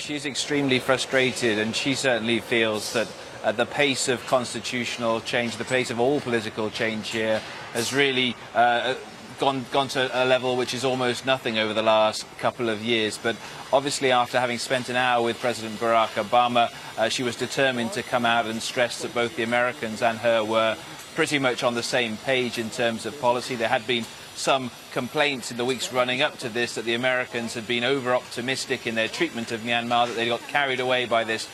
She's extremely frustrated, and she certainly feels that the pace of constitutional change, the pace of all political change here, has really gone to a level which is almost nothing over the last couple of years. But obviously, after having spent an hour with President Barack Obama, she was determined to come out and stress that both the Americans and her were pretty much on the same page in terms of policy. There had been some complaints in the weeks running up to this that the Americans had been over-optimistic in their treatment of Myanmar, that they got carried away by this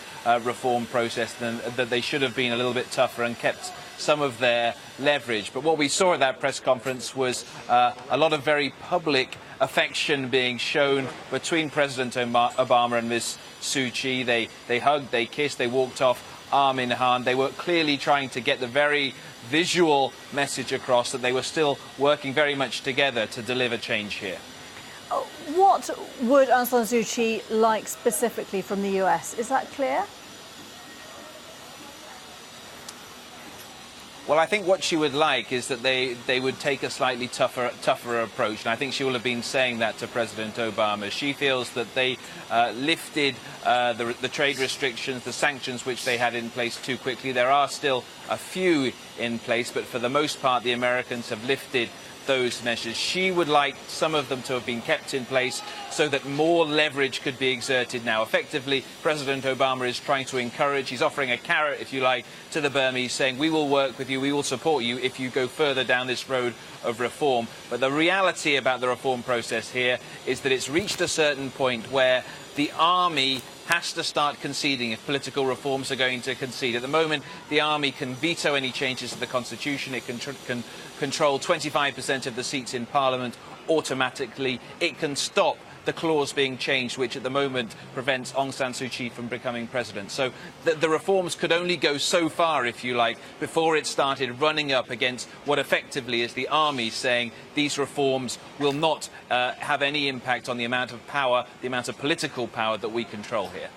reform process, and that they should have been a little bit tougher and kept some of their leverage. But what we saw at that press conference was a lot of very public affection being shown between President Obama and Ms Suu Kyi. They hugged, they kissed, they walked off arm in hand. They were clearly trying to get the very visual message across that they were still working very much together to deliver change here. What would Aung San Suu Kyi like specifically from the US? Is that clear? Well, I think what she would like is that they would take a slightly tougher approach, and I think she will have been saying that to President Obama. She feels that they lifted the trade restrictions, the sanctions which they had in place too quickly. There are still a few in place, but for the most part, the Americans have lifted those measures. She would like some of them to have been kept in place so that more leverage could be exerted now. Effectively, President Obama is trying to encourage, he's offering a carrot, if you like, to the Burmese, saying, we will work with you, we will support you if you go further down this road of reform. But the reality about the reform process here is that it's reached a certain point where the army has to start conceding if political reforms are going to concede. At the moment, the army can veto any changes to the constitution. It can control 25% of the seats in parliament automatically. It can stop the clause being changed, which at the moment prevents Aung San Suu Kyi from becoming president. So the reforms could only go so far, if you like, before it started running up against what effectively is the army saying these reforms will not have any impact on the amount of power, the amount of political power that we control here.